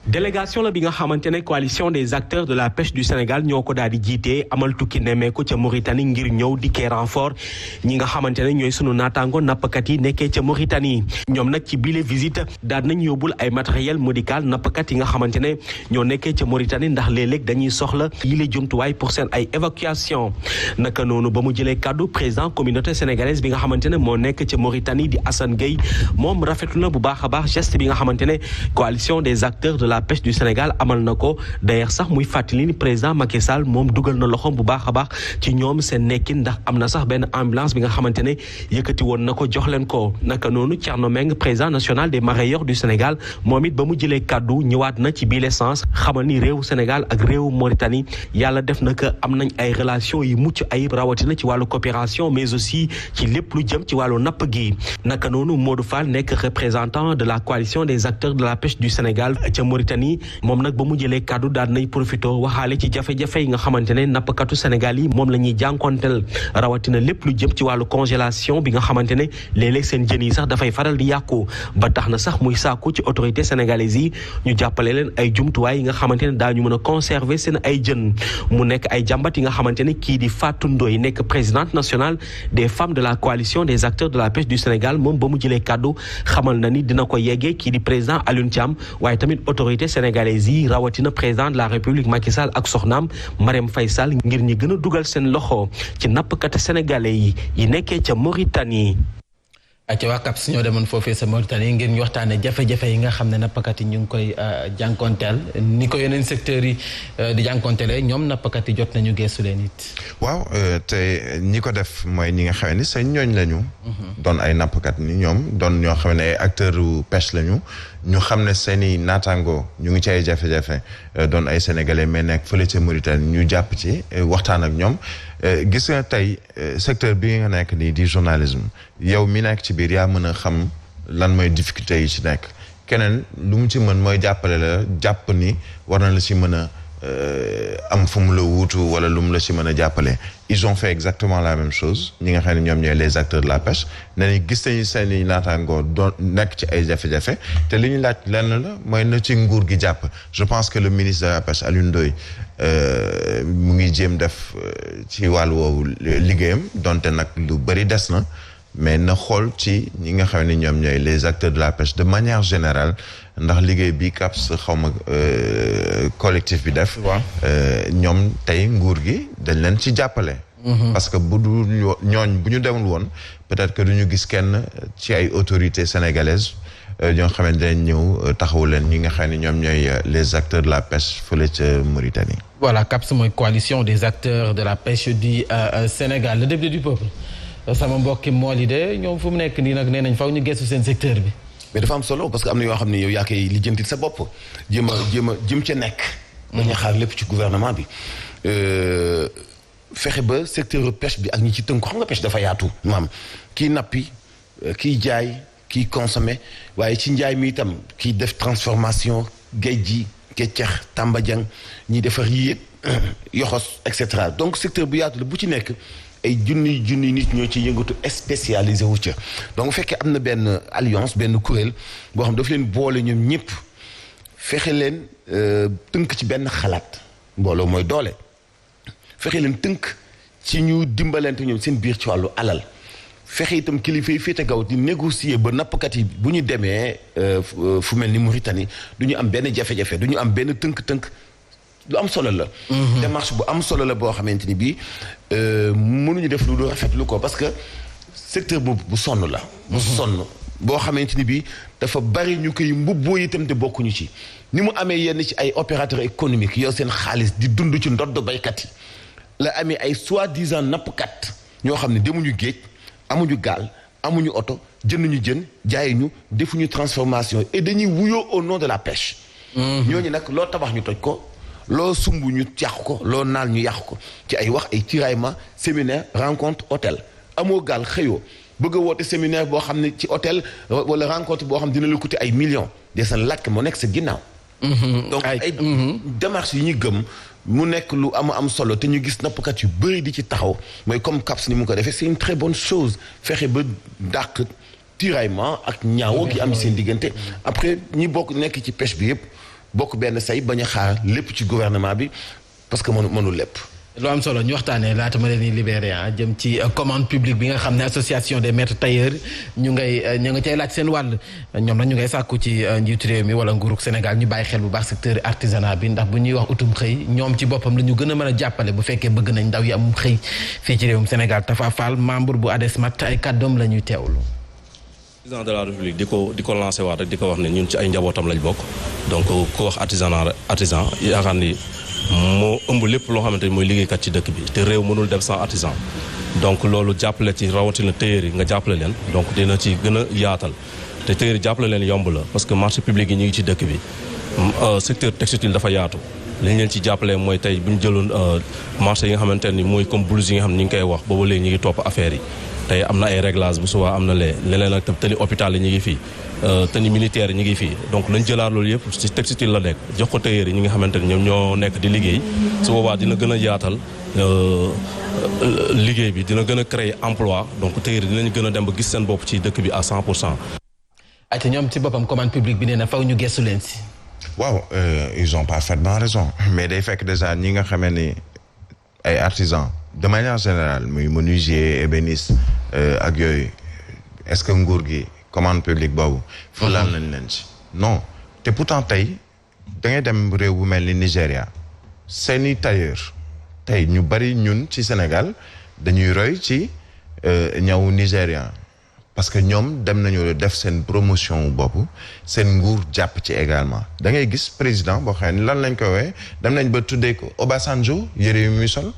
délégation la bi nga xamante ne coalition des acteurs de la pêche du Sénégal ñoo ko daal di jiitee amal tukki nemmeeku ca Mauritanie ngir ñëw dikkee renfort ñi nga xamante ne ñooy sunu naataango nappkat yi nekkee ca Mauritanie ñoom nag ci bile visite daal nañ yóbbul ay matériel médical nappkat yi nga xamante ne ñoo nekkee ca Mauritanie ndax léeg-léeg dañuy soxla yile jumtuwaay pour seen ay évacuation naka noonu ba mu jëlee kàddu président communauté sénégalaise bi nga xamante ne moo nekk ca Mauritanie di Assane Gueye moom rafetlu na bu baax a baax geste bi nga xamante ne coalition des acteurs de la la pêche du Sénégal amal na ko d'ailleurs sax muy fàttali ni président Macky Sall moom dugal na loxoom bu baax a baax ci ñoom seen nekkin ndax am na sax benn ambulance bi nga xamante ne yëkkati woon na ko jox leen ko naka noonu Thierno Meng président national des mareyeurs du Sénégal moom it ba mu jëlee kàddu ñëwaat na ci bii l'essence xamal ni réewu Sénégal ak réewu Mauritanie yàlla def na que am nañ ay relations yu mucc ayib rawatina ci wàllu coopération mais aussi ci lépp lu jëm ci wàllu napp gi naka noonu Modou Fall nekk représentant de la coalition des acteurs de la pêche du Sénégal ca Mauritanie moom nag ba mu jëlee kàddu daal nay profité waxaale ci jafe-jafe yi nga xamante ne nappkatu Sénégal yi moom la ñuy jànkonteel rawatina lépp lu jëm ci wàllu congélation bi nga xamante ne léeg-léeg seen jën yi sax dafay faral di yàqu ba tax na sax muy sàkku ci autorité sénégalaise yi ñu jàppale leen ay jumtuwaay yi nga xamante ne daañu mën a conserver seen ay jën mu nekk ay jàmbat yi nga xamante ne kii di Fatou Ndoye nekk présidente nationale des femmes de la coalition des acteurs de la pêche du Sénégal moom ba mu jëlee kàddu xamal na ni dina ko yeggee kii di président Alioune Thiam waaye tamit autorité sénégalaise yi rawatina président de la République Macky Sall ak soxnaam Marème Faye Sall ngir ñi gën a dugal seen loxo ci nappkat sénégalais yi nekkee ca Mauritanie. ci waa CAPS ñoo demoon foofee sa Mauritanie ngir ñu waxtaanee jafe-jafe yi nga xam ne nappkat yi ñu ngi koy jànkonteel ni ko yeneen secteurs yi di jànkonteelee ñoom nappkat yi jot nañu geesu leen it. waaw te ñi ko def mooy ñi nga xam ne seen ñooñ lañu. doon ay nappkat ni ñoom doon ñoo xam ne ay acteurs pêche lañu ñu xam ne seen i naataango ñu ngi ci ay jafe-jafe doon ay sénégalais mais nekk fële ca Mauritanie ñu jàpp ci waxtaan ak ñoom. gis nga tey secteur bi nga nekk nii di journalisme yow mi nekk ci biir yaa mën a xam lan mooy difficulté yi ci nekk keneen lu mu ci mën mooy jàppale la jàpp ni war na la ci mën a am fu mu la wuutu wala lu mu la ci mën a jàppale ils ont fait exactement la même chose ñi nga xam ne ñoom ñooy les acteurs de la pêche ne ni gis nañu seen i naataangoo doon nekk ci ay jafe-jafe te li ñu laaj lenn la mooy na ci nguur gi jàpp je pense que le ministre de la pêche Alioune Ndoye mu ngi jéem def ci wàllu woowu liggéeyam donte nag lu bëri des na mais na xool ci ñi nga xam ne ñoom ñooy les acteurs de la pêche de manière générale ndax liggéey bi CAPS xawma collectif bi def ñoom tey nguur gi dañ leen ci jàppale parce que bu du ñooñ bu ñu demul woon peut-être que duñu gis kenn ci ay autorités sénégalaises ñoo xam ne dañ ñëw taxawu leen ñi nga xam ne ñoom ñooy les acteurs de la pêche fële ca Mauritanie. Voilà, CAPS mooy coalition des acteurs de la pêche du Sénégal le député du peuple sama mbokki mool yi de ñoom fu mu nekk nii nag nee nañ faw ñu gëstu seen secteur bi. mais dafa am solo parce que am na yoo xam ne yow yaa koy lijjantil sa bopp jëm ca nekk. dañuy xaar lépp ci gouvernement bi. fexe ba secteur pêche bi ak ñi ci tënku xam nga pêche dafa yaatu. maam kii nappi kii jaay. kii consommé waaye ci njaay mi itam kii def transformation géej gi keccax tàmbajang ñi defar yii yëpp yoxos et cetera donc secteur bu yaatu la bu ci nekk ay junni nit ñoo ci yëngatu spécialisé wu ca donc bu fekkee am na benn alliance benn kuréel boo xam daf leen boole ñoom ñëpp fexe leen tënk ci benn xalaat mbooloo mooy doole fexe leen tënk ci ñu dimbalante ñoom seen biir ci wàllu alal fexe itam kilifa yi féete gaw di négocier ba nappkat yi bu ñu demee fu mel ni Mauritanie du ñu am benn jafe-jafe du ñu am benn tënk-tënk lu am solo la. démarche bu am solo la boo xamante ni bii mënuñu def lu rafetlu ko parce que secteur boobu bu sonn la. bu sonn boo xamante ni bii dafa bari ñu koy mbubboo itam te bokkuñu ci ni mu amee yenn ci ay opérateurs économiques yow seen xaalis di dund ci ndodd baykat yi la amee ay soi-disant nappkat ñoo xam ne demuñu géej. amuñu gaal amuñu oto jënduñu jën jaayuñu defuñu transformation et dañuy wuyoo au nom de la pêche. ñooñu nag loo tabax ñu toj ko loo sumb ñu yàq ko loo naal ñu yàq ko ci ay wax ay tiraillement séminaire rencontre hôtel amoo gaal xëyoo bëgg a woote séminaire boo xam ne ci hôtel wala rencontre boo xam ne dina la coûter ay millions de sa lakk moo nekk sa ginnaaw. donc ay démarches yi ñu gëm. mu nekk lu am solo te ñu gis nappkat yu bëri di ci taxaw mooy comme CAPS ni mu ko defee c'est une très bonne chose fexe ba dàq tiraillement ak ñaawoo gi am seen diggante après ñi bokk nekk ci pêche bi yëpp bokk benn say bañ a xaar lépp ci gouvernement bi parce que mënul lépp. lu am solo ñu waxtaanee laata ma leen di libéré jëm ci commande publique bi nga xam ne association des maîtres tailleurs ñu nga cay laaj seen wàll ñoom nag ñu ngay sàkku ci njiitu réew mi wala nguurug Sénégal ñu bàyyi xel bu baax secteur artisanat bi ndax bu ñuy wax utum xëy ñoom ci boppam la ñu gën a mën a jàppale bu fekkee bëgg nañ ndaw yi am xëy fii ci réewum Sénégal Tafa Fall membre bu ADESMAT ay kàddoom la ñuy teewlu. président de la république di ko lancé waat rek di ko wax ne ñun ci ay njabootam lañ bokk donc ku wax artisan yaakaar ni moo ëmb lépp loo xamante ni mooy liggéeykat ci dëkk bi te réew mënul dem sans artisan donc loolu jàppale ci rawatina tailleur yi nga jàppale leen donc dina ci gën a yaatal te tailleur yi jàppale leen yomb la parce que marché public yi ñu ngi ci dëkk bi secteur textile dafa yaatu li ñu leen ci jàppalee mooy tey bu ñu jëloon marché yi nga xamante ni mooy comme blouse yi nga xam ne ñu ngi koy wax booba léegi ñu ngi topp affaire yi tey am na ay réglage bu subaa am na leneen ak tam tëni hôpital yi ñu ngi fii tëni militaire yi ñu ngi fii donc lañ jëlaat loolu yëpp ci textile la nekk jox ko tailleur yi ñi nga xamante ni ñoom ñoo nekk di liggéey su boobaa dina gën a yaatal liggéey bi dina gën a créer emploi donc tailleur yi dinañ gën a dem ba gis seen bopp ci dëkk bi à 100%. ayca ñoom ci boppam commande publique bi nee na faw ñu gëstu leen si. waaw ils ont parfaitement raison mais day fekk déjà ñi nga xamee ni ay artisans de manière générale muy menuisier ébéniste ak yooyu est-ce que nguur gi commande publique boobu fulaal nañ leen ci non te pourtant tey da ngay dem réew bu mel ni Nigéria seeni tailleur tey ñu bari ñun ci Sénégal dañuy roy ci ñaw nigérian parce que ñoom dem nañu def seen promotion bopp seen nguur jàpp ci également da ngay gis président boo xam ne lan lañ ko woowee dem nañ ba tuddee ko Obasanjo yëre yu muy sol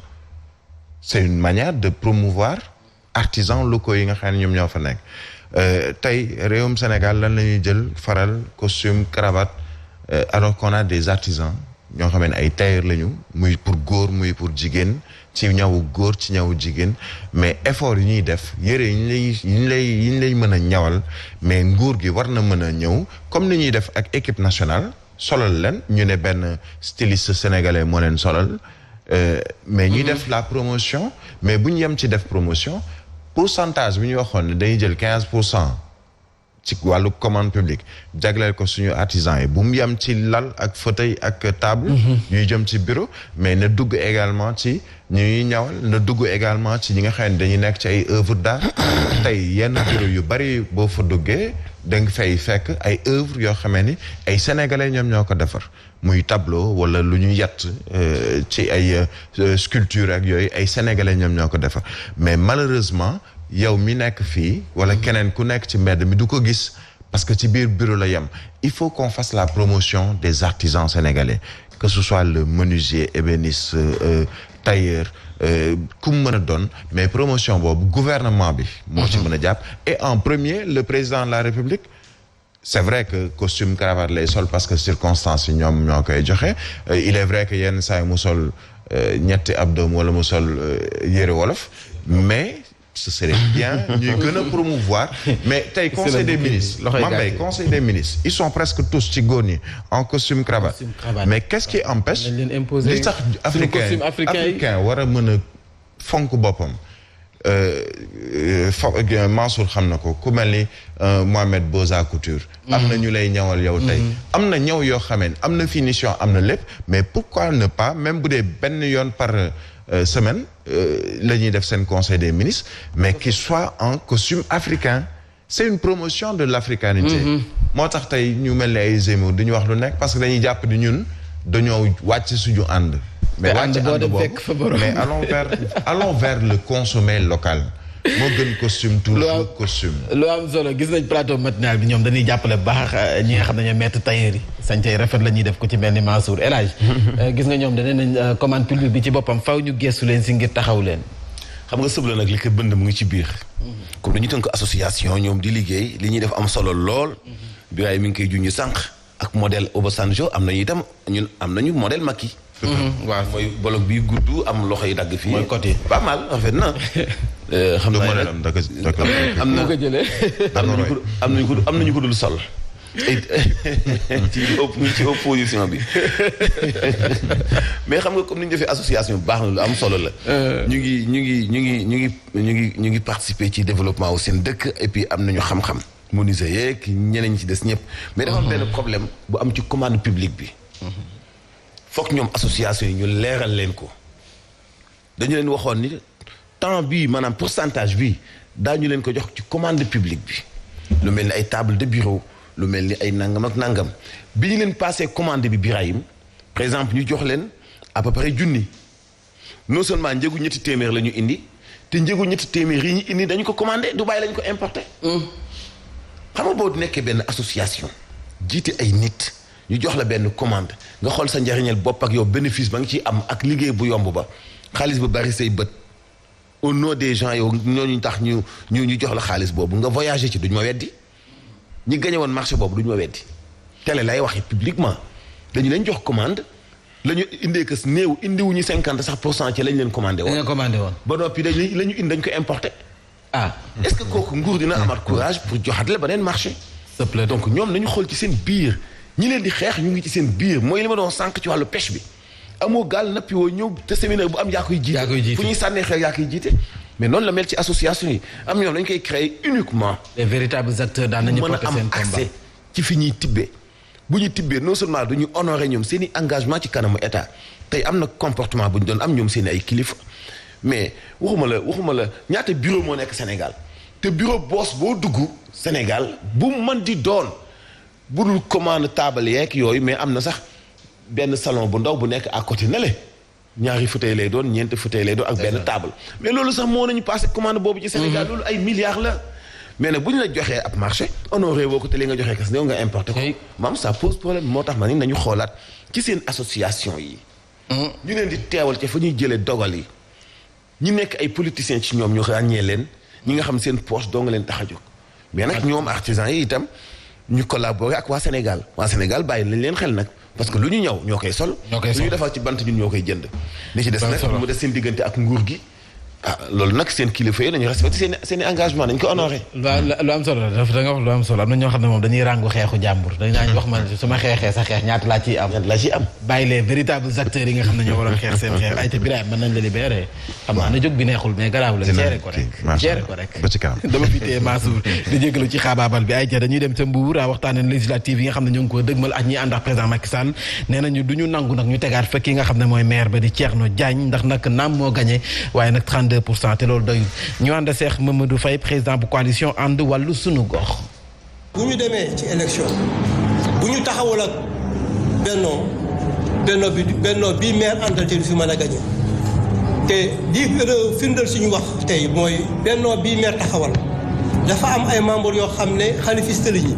c'est une manière de promouvoir artisans locaux yi nga xam ne ñoom ñoo fa nekk tey réewum Sénégal lan la ñuy jël faral costume cravate alors qu'on a des artisans ñoo xam ne ay tailleur lañu muy pour góor muy pour jigéen ci ñawu góor ci ñawu jigéen mais effort yi ñuy def yëre yi ñu lay mën a ñawal mais nguur gi war na mën a ñëw comme ni ñuy def ak équipe nationale solal leen ñu ne benn styliste sénégalais moo leen solal mais ñuy def la promotion mais bu ñu yem ci def promotion pourcentage bi ñu waxoon ne dañuy jël 15% ci wàllu commande publique jagleel ko suñu artisans yi bu mu yem ci lal ak fauteuil ak table ñuy jëm ci bureau mais na dugg également ci ñuy ñawal na dugg également ci ñi nga xam ne dañuy nekk ci ay œuvre d'art tey yenn bureau yu bari boo fa duggee da nga fay fekk ay œuvre yoo xamee ni ay sénégalais ñoom ñoo ko defar muy tableau wala lu ñu yett ci ay sculpture ak yooyu ay sénégalais ñoom ñoo ko defar mais malheureusement yow mi nekk fii wala keneen ku nekk ci mbedd mi du ko gis parce que ci biir bureau la yem il faut qu'on fasse la promotion des artisans sénégalais que ce soit le menuisier ébéniste tailleur ku mu mën a doon mais promotion boobu gouvernement bi moo ci mën a jàpp et en premier le président de la République c'est vrai que costume cravate lay sol parce que circonstances yi ñoom ñoo koy joxe il est vrai que yenn saa yi mu sol ñetti abdomen wala mu sol yëre wolof mais ce serait bien ñuy gën a promouvoir mais tey conseil des ministres Mambay conseil des ministres ils sont presque tous ci góor ñi en costume cravate mais qu'est-ce qui empêche li tax africain war a mën a fonk boppam Mansour xam na ko ku mel ni Mohamed Boza Couture am na ñu lay ñawal yow tey am na ñaw yoo xamee am na finition am na lépp mais pourquoi ne pas même bu dee benn yoon par semaine la ñuy def seen conseil des ministres mais qu'il soit en costume africain c'est une promotion de l'africanité moo tax tey ñu mel ni ay Zemmour duñu wax lu nekk parce que dañuy jàpp di ñun dañoo wàcc suñu ànd mais wàcc ànd boobu mais allons vers le consommé local moo gën costume tout costume lu am solo gis nañ plateau matinal bi ñoom dañuy jàppale baax ñi nga xam ne ñoo maître tailleur yi sañcay rafet la ñuy def ko ci mel ni Mansour El Hadj gis nga ñoom danañ nañ commande publique bi ci boppam faw ñu gestu leen si ngir taxaw leen xam nga sëb la nag li ko bënd mu ngi ci biir comme dañu tënk association ñoom di liggéey li ñuy def am solo lool Birahim mi ngi koy junj sànq ak modèle Obasanjo am nañu itam ñun am nañu modèle Macky waaw mooy bolog bi gudd am loxo yi dagg fii. mooy côté pas mal en fait na. xam naa ne am na am nañu ko dul sol. ci opposition bi mais xam nga comme ni ñu defee association bi baax na lu am solo la. ñu ngi participer ci développement wu seen dëkk et puis am nañu xam-xam. menuisier yeeg ñeneen ñi ci des ñëpp. mais dafa am benn problème bu am ci commande publique bi. fokk ñoom association yi ñu leeral leen ko dañu leen waxoon ni temps bii maanaam pourcentage bi daañu leen ko jox ci commande publique bi lu mel ni ay table de bureau lu mel ni ay nangam ak nangam bi ñu leen passé commande bi Birahim par exemple ñu jox leen à peu près junni non seulement njëgu ñetti téeméer la ñu indi te njëgu ñetti téeméer yi ñu indi dañu ko commandé Dubaï lañu ko importé xam nga boo nekkee benn association jiite ay nit ñu jox la benn commande nga xool sa njariñal bopp ak yow bénéfice ba nga ciy am ak liggéey bu yomb ba xaalis bu bari say bët au nom des gens yow ñooñu tax ñu jox la xaalis boobu nga voyager ci duñ ma weddi ñi gagné woon marché boobu duñ ma weddi télé lay waxee publiquement dañu leen jox commande la ñu indee que néew indiwuñu 50 sax pour cent ci lañ leen commandé woon. ba noppi la ñu indi dañ ko importé. est-ce que kooku nguur dina amaat courage pour joxaat la beneen marché. donc ñoom nañu xool ci seen biir ñi leen di xeex ñu ngi ci seen biir mooy li ma doon sànq ci wàllu pêche bi. amoo gaal nappi woo ñëw te séminaire bu am yaa koy jiite fu ñuy sànnee xeer yaa koy jiite mais noonu la mel ci association yi am ñoom dañ koy créer uniquement les véritables acteurs daan nañu porter seen combat mën a am accès ci fi ñuy tibbee bu ñu tibbee non seulement duñu honorer ñoom seen i engagement ci kanamu état tey am na comportement bu ñu doon am ñoom seen ay kilifa mais waxuma la ñaata bureau moo nekk Sénégal te bureau boss boo dugg Sénégal bu mën di doon bu dul commande table yeeg yooyu mais am na sax benn salon bu ndaw bu nekk à côté na le ñaari fauteuil lay doon ñeenti fauteuil lay doon ak benn table mais loolu sax moo nañu passé commande boobu ci Sénégal loolu ay milliards la mais nag bu ñu la joxee ab marché honoré woo ko te li nga joxee kas néew nga importé ko maam ça pose problème moo tax ma ni nañu xoolaat ci seen association yi ñu leen di teewal ca fa ñuy jëlee dogal yi ñi nekk ay politiciens ci ñoom ñu ràññee leen ñi nga xam seen poche doo nga leen tax a jóg mais nag ñoom artisans yi itam ñu collaborer ak waa Sénégal bàyyi nañ leen xel nag parce que lu ñu ñëw ñoo koy sol lu ñu defal ci bant ñun ñoo koy jënd li ci des nag mu des seen diggante ak nguur gi loolu nag seen kilifa yi nañu respecté seen engagement dañ ko honoré lu am solo la da nga wax lu am solo am na ñoo xam ne moom dañuy ràngu xeexu jàmbur dañ naan wax man su ma xeexee sa xeex ñaata laa ciy am bàyyi les véritables acteurs yi nga xam ne ñoo waroon xeex seen xeex ay te Birahim mën nañ la libéré xam naa na jóg bi neexul mais garaaw la géré ko rek ba ci kanam dama fi téye Mansour di jégalu ci xaabaabal bi ay te dañuy dem ca Mbour waxtaanee législative yi nga xam ne ñoo ngi ko dëgmal ak ñi ànd ak président Macky Sall nee nañu du ñu nangu nag ñu tegaat fekk ki nga xam ne mooy maire ba di Thierno Diagne ndax nag naam moo gagné waaye nag 32% te loolu doyul ñu ànd Cheikh Mamadou Faye président bu coalition ànd wàllu sunu gox. bu ñu demee ci élection bu ñu taxawal ak bennoo bii maire àndal te du fi mën a gagné te lii firndal suñu wax tey mooy bennoo bii maire taxawal dafa am ay membres yoo xam ne xalifiste lañu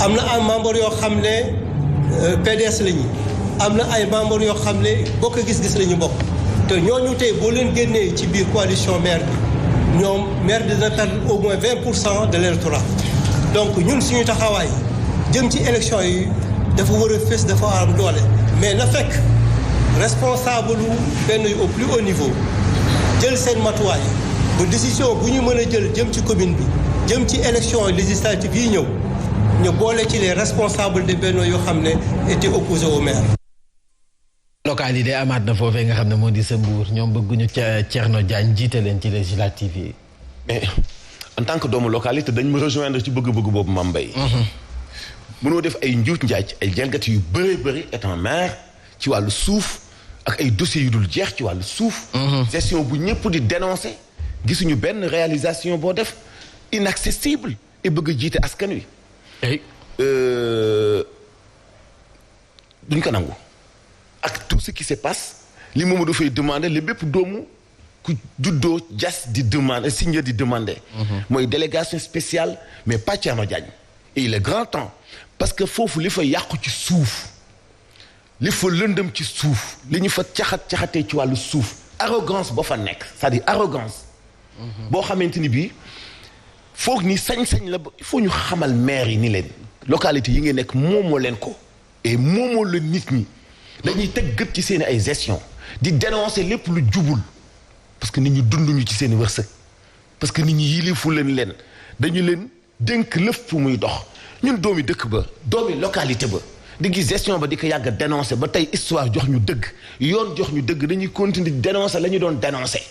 am na ay membres yoo xam ne PDS lañu am na ay membres yoo xam ne bokk gis-gis lañu bokk. te ñooñu tey boo leen génnee ci biir coalition maire bi ñoom maire dina perdre au moins 20% de l'électorat donc ñun suñu taxawaay jëm ci élection yi dafa war a fës dafa am doole mais na fekk responsable lu benn au plus haut niveau jël seen matuwaay ba décision bu ñu mën a jël jëm ci commune bi jëm ci élection législative yi ñëw ñu boole ci les responsables de Benno yoo xam ne étaient opposés au maire. local yi de amaat na foofee nga xam ne moo di sa Mbour ñoom bëgguñu Thierno Diagne jiite leen ci législative yi. mais en tant que doomu localité dañ ma rejoindre ci bëgg-bëgg boobu Mame Mbaye. mënoo def ay njuuj njaaj ay jalgati yu bëri étant maire ci wàllu suuf ak ay dossiers yu dul jeex ci wàllu suuf. gestion bu ñëpp di dénoncer gisuñu benn réalisation boo def inaccessible et bëgg a jiite askan wi. duñ ko nangu. ak tout ce qui se passe li Mamadou Faye demandé li bépp doomu ku juddoo jas di demander signer di demander. mooy délégation spéciale mais pas Thierno Diagne. et il est grand temps parce que foofu li fa yàqu ci suuf li fa lëndëm ci suuf li ñu fa caxatee ci wàllu suuf arrogance ba fa nekk c'est-à-dire arrogance. boo xamante ni bii foog ni sañ-sañ la il faut ñu xamal maire yi ni leen localité yi ngeen nekk moomoo leen ko et moomoo la nit ñi. dañuy teg gët ci seen ay gestion di dénoncer lépp lu jubul parce que nit ñi dunduñu ci seen wërsëg parce que nit ñi yilifu leen dañu leen dénk lëf fu muy dox ñun doomi dëkk ba doomi localité ba di gis gestion ba di ko yàgg a dénoncer ba tey histoire jox ñu dëgg yoon jox ñu dëgg dañuy continuer di dénoncer la ñu doon dénoncer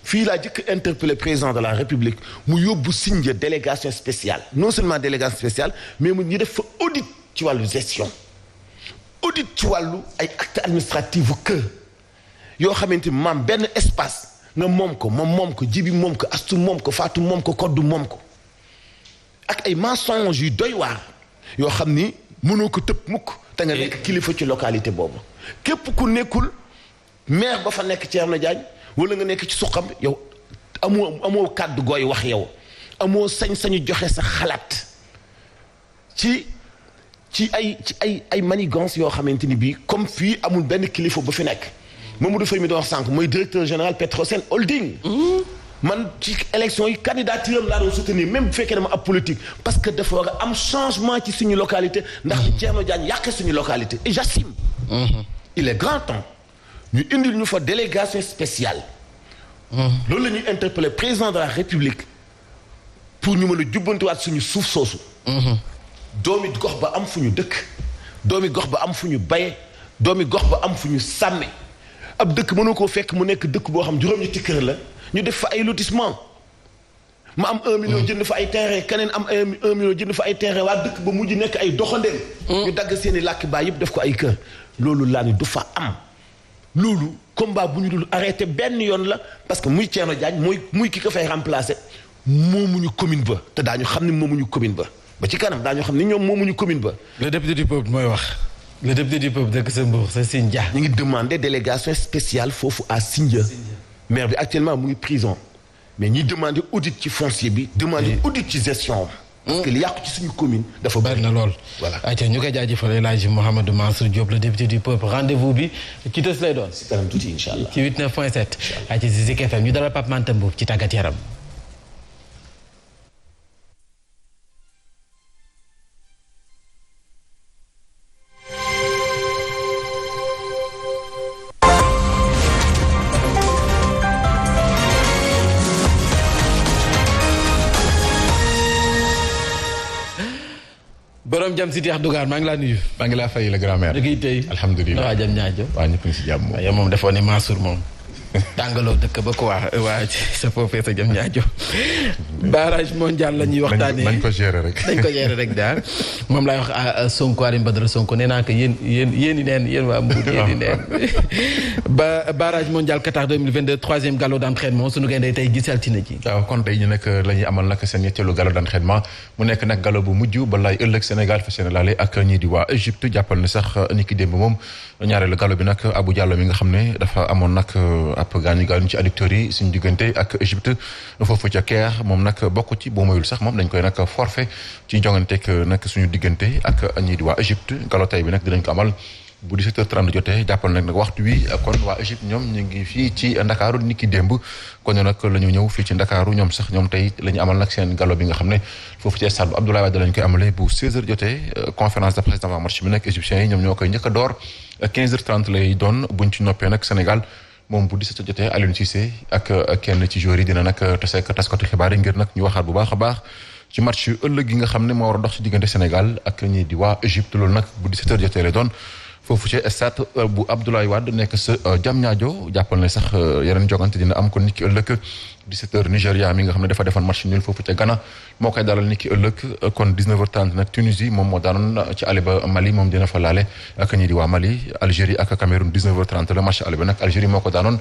fii laa jëkk interpellé président de la république mu yóbbu signe délégation spéciale non seulement délégation spéciale mais mu ñu def fa audit ci wàllu gestion audit ci wàllu ay acte administratif bu kër yoo xamante ni maam benn espace nga moom ko moom ko jibi moom ko astu moom ko faatu moom ko koddu moom ko ak ay mensonges yu doy waar yoo xam ni mënoo ko tëb mukk te nga nekk kilifa ci localité boobu képp ku nekkul maire ba fa nekk Thierno Diagne wala nga nekk ci suqam yow amoo kàddu gooy wax yow amoo sañ-sañu joxe sa xalaat ci ay manigance yoo xamante ni bii comme fii amul benn kilifa ba fi nekk Mamadou Faye mi doon wax sànq mooy directeur général Petrosen Holding. man ci élection yi candidature am laa doon soutenir même bu fekkee dama ab politique parce que dafa war a am changement ci suñu localité ndax li Thierno Diagne yàqee suñu localité et j'assume. Il est grand temps ñu indil ñu fa délégation spéciale. loolu la ñuy interpeller président de la République pour ñu mën a jubbantiwaat suñu suuf soosu. doomi gox ba am fu ñu dëkk doomi gox ba am fu ñu baye doomi gox ba am fu ñu sàmme ab dëkk mënu koo fekk mu nekk dëkk boo xam juróom-ñetti kër la ñu def fa ay lotissement ma am 1 million jënd fa ay terrain keneen am 1 million jënd fa ay terrain waa dëkk ba mujj nekk ay doxandéem ñu dagg seeni làkk baay yëpp def ko ay kër loolu laa ni du fa am loolu combat bu ñu dul arrêté benn yoon la parce que muy Thierno Diagne muy ki ko fay remplacer moomuñu commune ba te daañu xam ne moomuñu commune ba ci kanam daañu xam ni ñoom moomuñu commune ba. Le député du peuple mooy wax. Le député du peuple dëkk sa Mbour sa Sindia. ñu ngi demandé délégation spéciale foofu à Sindia. maire bi actuellement mu ngi prison mais ñi demandé audit ci foncier bi. demandé audit ci gestion parce que li yàqu ci suñu commune dafa bari na lool. voilà ayca ñu koy jaajëfal El Hadji Mouhamadou Mansour Diop le député du peuple rendez-vous bi ci tës lay doon. si kanam tuuti incha allah ci 89.7. ayca si Zik FM ñu dalal Pape Manta Mboup ci tàggat yaram. borom jam si Cheikh Dougar maa ngi laa nuyu. maa ngi laa fay la grand-mère. da ngay tey alhamdulilah waa jam ñaajo. waa ñëpp ngi si jàmm. yow moom defoon ne Mansour moom. tàngaloo dëkk ba quoi waa sa foofee sa jam ñaajo. barrage mondial la ñuy waxtaanee nañ ko gérer rek. nañ ko gérer rek daal moom laay wax Sonko Alioune Badara Sonko nee naa ko yéen i neen yéen waa Mbour yéen i neen. ba barrage mondial Qatar 2022 troisième galop d'entraînement sunu gaynde tey gis altine ji. waaw kon tey ñu nekk la ñuy amal nag seen ñetteelu galop d'entraînement mu nekk nag galop bu mujj balaay ëllëg Sénégal fas yéene laale ak ñii di waa Égypte jàppal ne sax ni ki démb moom ñaareelu galop bi nag Abou Diallo mi nga xam ne dafa amoon nag ab gaañu ci adducteurs yi suñu diggante ak Égypte foofu ca Caire moom nag bokk ci boo moyul sax moom dañ koy nag forfait ci jonganteeg nag suñu diggante ak ñii di waa Égypte galop tey bi nag dinañ ko amal bu 17h30 jotee jàppal nag waxtu wi kon waa Égypte ñoom ñu ngi fii ci Ndakaaru niki démb kon nag la ñu ñëw fii ci Ndakaaru ñoom sax ñoom tey la ñu amal nag seen galop bi nga xam ne foofu ci stade bu Abdoulaye Wade lañ koy amalee bu 16h jotee conférence de presse avant match bi nag égyptiens yi ñoom ñoo koy njëkk a door 15h30 lay doon buñ ci noppee nag Sénégal moom bu 17 jotee Aliou Cissé ak kenn ci joueurs yi dina nag taseek taskatu xibaar yi ngir nag ñu waxaat bu baax a baax ci match yu ëllëg yi nga xam ne moo war a dox ci diggante Sénégal ak ñi di waa Égypte loolu nag bu 17h jotee lay doon foofu ci stade bu Abdoulaye Wade nekk sa Diamniadio jàppal ne sax yeneen jogante dina am ko nit ki ëllëg 17h Nigéria mi nga xam ne dafa defoon match nul foofu ca Ghana moo koy dalal nit ki ëllëg kon 19h30 nag Tunisie moom moo daanoon ci ale ba Mali moom dina fa laale ak ñi di waa Mali Algérie ak Cameroun 19h30 la match ale ba nag Algérie moo ko daanoon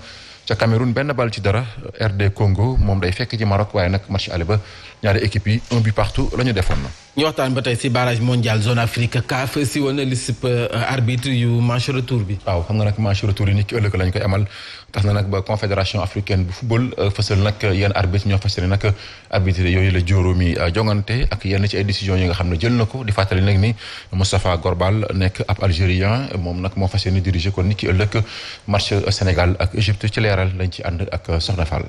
ca Cameroun benn bal ci dara RD Congo moom day fekk ci Maroc waaye nag match ale ba ñaari équipe yi un but partout la ñu defoon na. ñu waxtaan ba tey si barrage mondial zone Afrique CAF si woon na liste arbitre yu match retour bi. waaw xam nga nag match retour yi nit ki ëllëg lañ koy amal tax na nag ba confédération africaine bu football fësal nag yenn arbitre ñoo fas yéene nag arbitre yooyu la juróomi jongante ak yenn ci ay décisions yi nga xam ne jël na ko di fàttali nag ni Moustapha Gorbal nekk ab algérien moom nag moo fas yéene diriger kon nit ki ëllëg match Sénégal ak Égypte ci leeral lañ ci ànd ak Soxna Fall.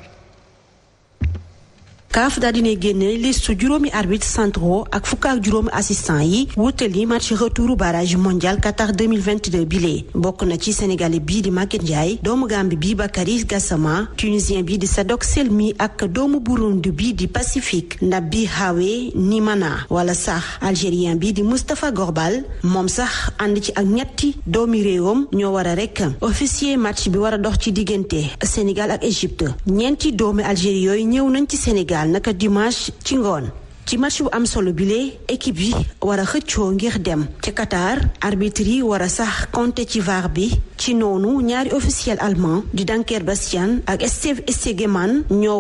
CAF daal dina génne liste juróomi arbitre centraux ak fukk ak juróomi assistant yi wutali match retour barrage mondial Qatar 2022 bile bokk na ci sénégalais bii di Maguette Ndiaye doomu Gambie bii Bakary Gassama tunisien bii di Sadok Selmi ak doomu Burundi bii di Pacifique Nabi Hawe Nimana wala sax algérien bii di Moustapha Gorbal moom sax ànd ci ak ñetti doomi réewam ñoo war a rek officier match bi war a dox ci diggante Sénégal ak Égypte ñeenti doomi Algérie yooyu ñëw nañ ci Sénégal naka dimanche ci ngoon ci match bu am solo bile équipe yi war a xëccoo ngir dem ca Qatar arbitre yi war a sax compter ci VAR bi ci noonu ñaari officiel allemand di Danker Bastian ak Steve Estegeman ñoo